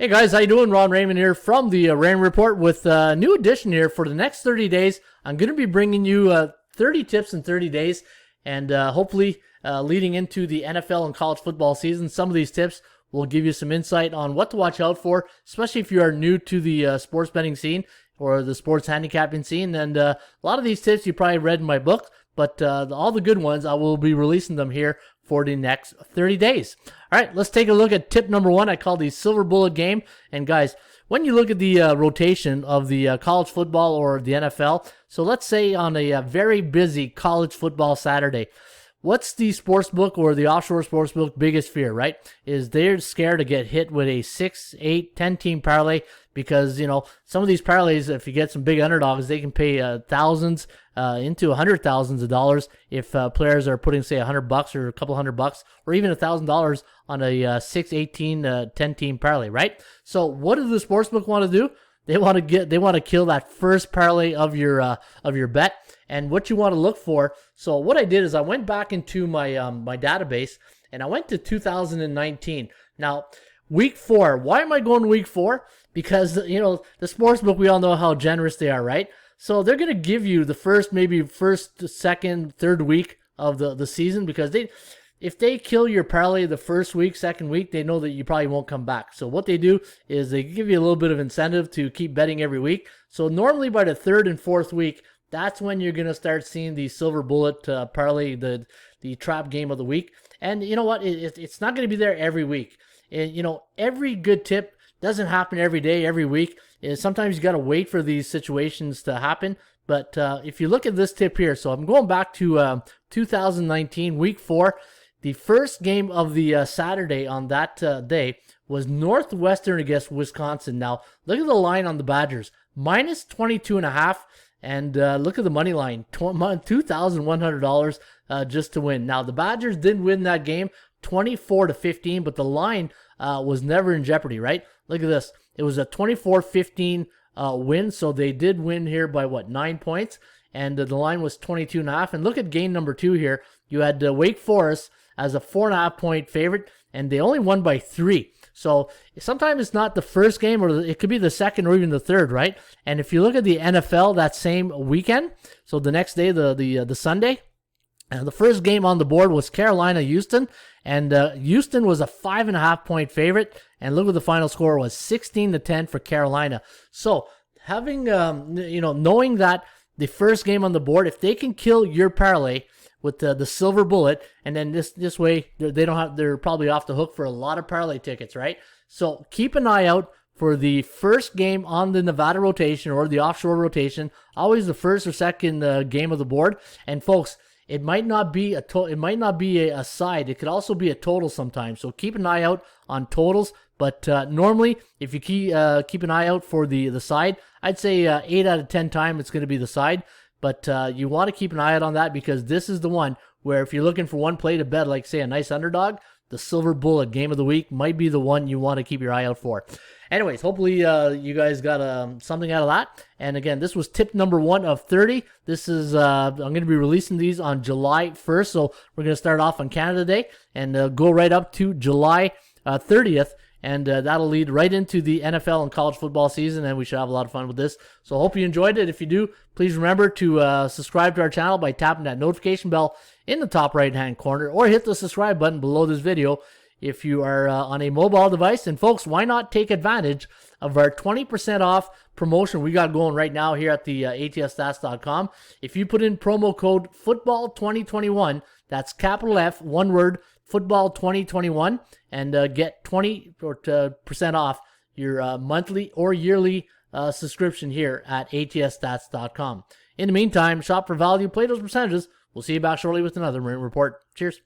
Hey guys, how you doing? Ron Raymond here from the Raymond Report with a new edition here for the next 30 days. I'm going to be bringing you 30 tips in 30 days, and hopefully leading into the NFL and college football season. Some of these tips will give you some insight on what to watch out for, especially if you are new to the sports betting scene or the sports handicapping scene. And a lot of these tips you probably read in my book, but all the good ones, I will be releasing them here for the next 30 days. All right, let's take a look at tip number one. I call the silver bullet game. And guys, when you look at the rotation of the college football or the NFL, so let's say on a very busy college football Saturday, what's the sportsbook or the offshore sportsbook biggest fear, right? Is they're scared to get hit with a 6, 8, 10 team parlay because, you know, some of these parlays, if you get some big underdogs, they can pay thousands into hundred thousands of dollars if players are putting, say, $100 or a couple $100 or even $1,000 on a 6, 18, 10 team parlay, right? So what does the sportsbook want to do? They want to kill that first parlay of your bet. And what you want to look for. So what I did is I went back into my my database and I went to 2019. Now, week 4. Why am I going week 4? Because, you know, the sportsbook, we all know how generous they are, right? So they're going to give you the first, second, third week of the season, because if they kill your parlay the first week, second week, they know that you probably won't come back. So what they do is they give you a little bit of incentive to keep betting every week. So normally by the third and fourth week, that's when you're going to start seeing the silver bullet parlay, the trap game of the week. And you know what? It's not going to be there every week. You know, every good tip doesn't happen every day, every week. Sometimes you got to wait for these situations to happen. But if you look at this tip here, so I'm going back to 2019, week 4. The first game of the Saturday on that day was Northwestern against Wisconsin. Now, look at the line on the Badgers, minus 22.5. And look at the money line, $2,100 just to win. Now, the Badgers did win that game 24-15, but the line was never in jeopardy, right? Look at this. It was a 24-15 win, so they did win here by, 9 points? And the line was 22.5. And look at game number 2 here. You had Wake Forest as a 4.5 point favorite, and they only won by 3. So sometimes it's not the first game, or it could be the second or even the third, right? And if you look at the NFL that same weekend, so the next day, the Sunday, the first game on the board was Carolina-Houston, and Houston was a 5.5 point favorite, and look what the final score was, 16-10 for Carolina. So having, knowing that the first game on the board, if they can kill your parlay with the silver bullet, and then this way they're probably off the hook for a lot of parlay tickets, right? So keep an eye out for the first game on the Nevada rotation or the offshore rotation, always the first or second game of the board. And folks, it might not be a side. It could also be a total sometimes. So keep an eye out on totals. But normally, if you keep an eye out for the side, I'd say 8 out of 10 times it's going to be the side. But you want to keep an eye out on that, because this is the one where if you're looking for one play to bet, like say a nice underdog, the silver bullet game of the week might be the one you want to keep your eye out for. Anyways, hopefully you guys got something out of that. And again, this was tip number 1 of 30. This is I'm going to be releasing these on July 1st. So we're going to start off on Canada Day and go right up to July 30th. And that'll lead right into the NFL and college football season, and we should have a lot of fun with this. So I hope you enjoyed it. If you do, please remember to subscribe to our channel by tapping that notification bell in the top right-hand corner, or hit the subscribe button below this video if you are on a mobile device. And folks, why not take advantage of our 20% off promotion we got going right now here at the ATSstats.com. If you put in promo code FOOTBALL2021, that's capital F, one word, Football 2021, and get 20% off your monthly or yearly subscription here at ATSstats.com. In the meantime, shop for value, play those percentages. We'll see you back shortly with another Raymond Report. Cheers.